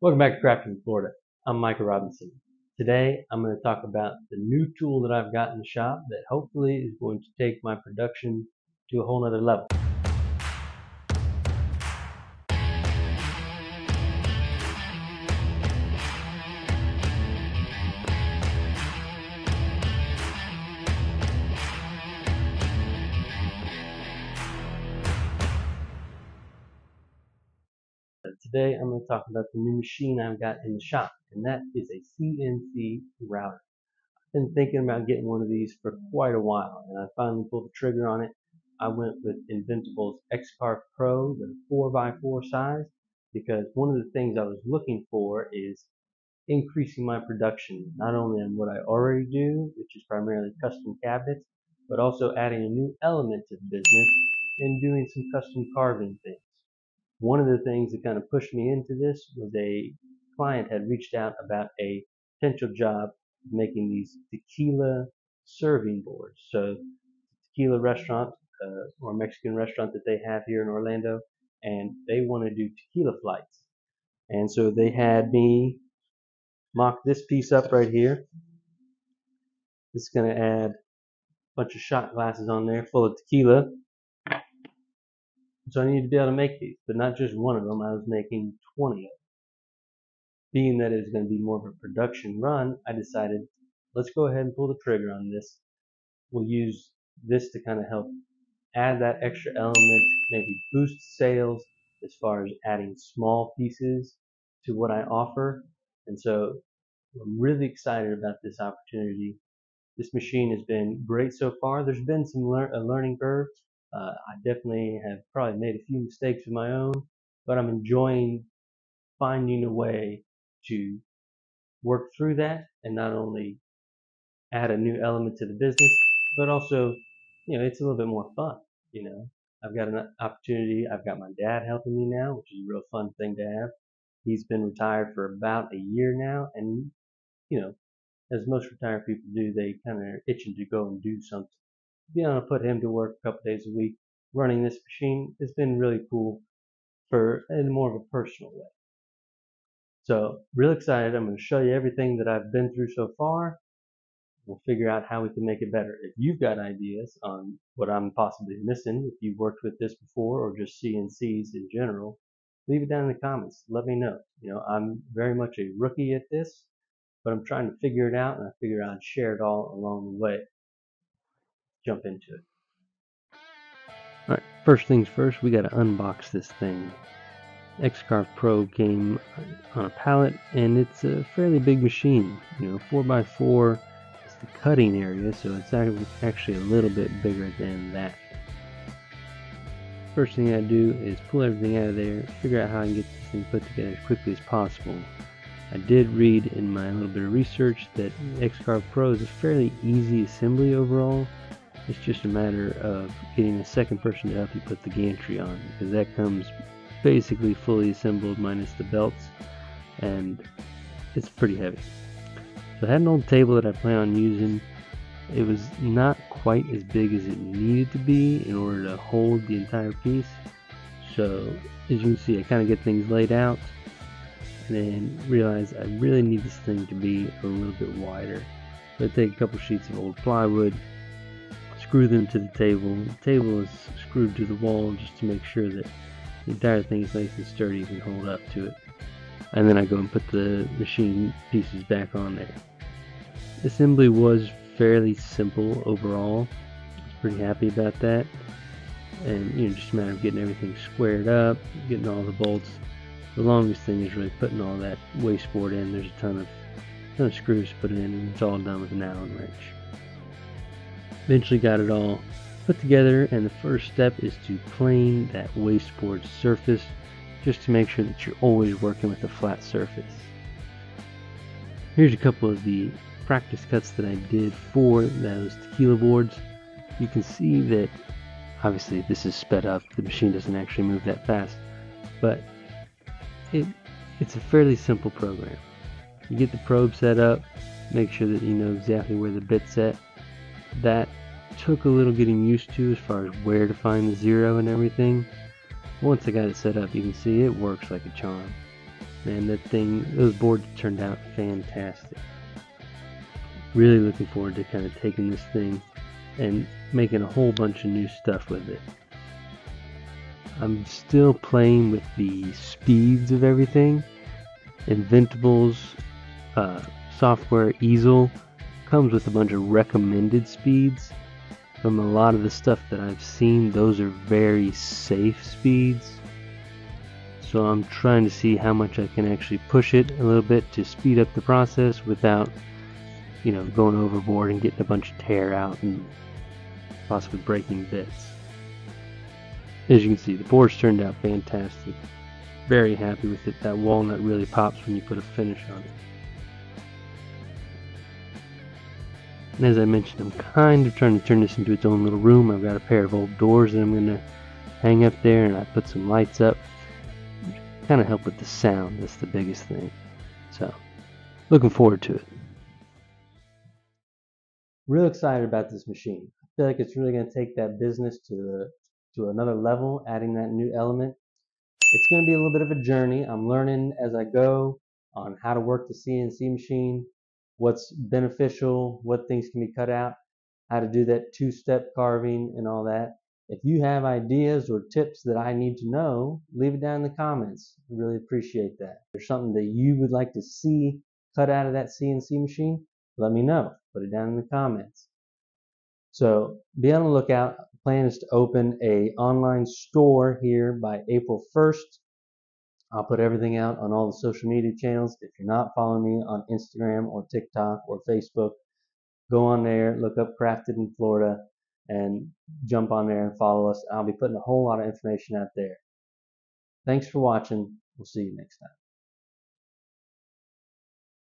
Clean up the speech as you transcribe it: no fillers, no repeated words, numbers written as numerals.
Welcome back to Crafting Florida. I'm Michael Robinson. Today I'm going to talk about the new tool that I've got in the shop that hopefully is going to take my production to a whole nother level. Today I'm going to talk about the new machine I've got in the shop, and that is a CNC Router. I've been thinking about getting one of these for quite a while, and I finally pulled the trigger on it. I went with Inventable's X-Carve Pro, the 4x4 size, because one of the things I was looking for is increasing my production, not only on what I already do, which is primarily custom cabinets, but also adding a new element to the business and doing some custom carving things. One of the things that kind of pushed me into this was a client had reached out about a potential job making these tequila serving boards. So, tequila restaurant or Mexican restaurant that they have here in Orlando, and they want to do tequila flights. And so they had me mock this piece up right here. This is going to add a bunch of shot glasses on there full of tequila. So I needed to be able to make these, but not just one of them. I was making 20 of them. Being that it's going to be more of a production run, I decided let's go ahead and pull the trigger on this. We'll use this to kind of help add that extra element, maybe boost sales as far as adding small pieces to what I offer. And so I'm really excited about this opportunity. This machine has been great so far. There's been some learning curve. I definitely have probably made a few mistakes of my own, but I'm enjoying finding a way to work through that and not only add a new element to the business, but also, it's a little bit more fun. I've got an opportunity. I've got my dad helping me now, which is a real fun thing to have. He's been retired for about a year now, and you know, as most retired people do, they kind of are itching to go and do something. Being able to put him to work a couple days a week running this machine has been really cool in more of a personal way. So, real excited. I'm going to show you everything that I've been through so far. We'll figure out how we can make it better. If you've got ideas on what I'm possibly missing, if you've worked with this before or just CNCs in general, leave it down in the comments. Let me know. I'm very much a rookie at this, but I'm trying to figure it out, and I figure I'd share it all along the way. Jump into it. Alright, first things first, we got to unbox this thing. X-Carve Pro came on a pallet, and it's a fairly big machine. 4x4 is the cutting area, so it's actually a little bit bigger than that. First thing I do is pull everything out of there, figure out how I can get this thing put together as quickly as possible. I did read in my little bit of research that X-Carve Pro is a fairly easy assembly overall. It's just a matter of getting a second person to help you put the gantry on, because that comes basically fully assembled minus the belts, and it's pretty heavy. So I had an old table that I plan on using. It was not quite as big as it needed to be in order to hold the entire piece. So as you can see, I kind of get things laid out and then realize I really need this thing to be a little bit wider. So I take a couple sheets of old plywood, screw them to the table. The table is screwed to the wall just to make sure that the entire thing is nice and sturdy and can hold up to it. And then I go and put the machine pieces back on there. The assembly was fairly simple overall. I was pretty happy about that. And just a matter of getting everything squared up, getting all the bolts. The longest thing is really putting all that waste board in. There's a ton of screws to put in, and it's all done with an Allen wrench. Eventually got it all put together, and the first step is to plane that wasteboard surface, just to make sure that you're always working with a flat surface. Here's a couple of the practice cuts that I did for those tequila boards. You can see that obviously this is sped up. The machine doesn't actually move that fast, but it's a fairly simple program. You get the probe set up, make sure that you know exactly where the bit's at. That took a little getting used to as far as where to find the zero and everything. Once I got it set up, you can see it works like a charm. Man, those boards turned out fantastic. Really looking forward to kind of taking this thing and making a whole bunch of new stuff with it. I'm still playing with the speeds of everything. Inventables software easel comes with a bunch of recommended speeds. From a lot of the stuff that I've seen, those are very safe speeds. So I'm trying to see how much I can actually push it a little bit to speed up the process without, going overboard and getting a bunch of tear out and possibly breaking bits. As you can see, the board's turned out fantastic. Very happy with it. That walnut really pops when you put a finish on it. And as I mentioned, I'm kind of trying to turn this into its own little room. I've got a pair of old doors that I'm going to hang up there, and I put some lights up. Kind of help with the sound. That's the biggest thing. So, looking forward to it. Real excited about this machine. I feel like it's really going to take that business to another level, adding that new element. It's going to be a little bit of a journey. I'm learning as I go on how to work the CNC machine, what's beneficial, what things can be cut out, how to do that two-step carving and all that. If you have ideas or tips that I need to know, leave it down in the comments. I really appreciate that. If there's something that you would like to see cut out of that CNC machine, let me know. Put it down in the comments. So be on the lookout. The plan is to open an online store here by April 1st. I'll put everything out on all the social media channels. If you're not following me on Instagram or TikTok or Facebook, go on there, look up Crafted in Florida, and jump on there and follow us. I'll be putting a whole lot of information out there. Thanks for watching. We'll see you next time.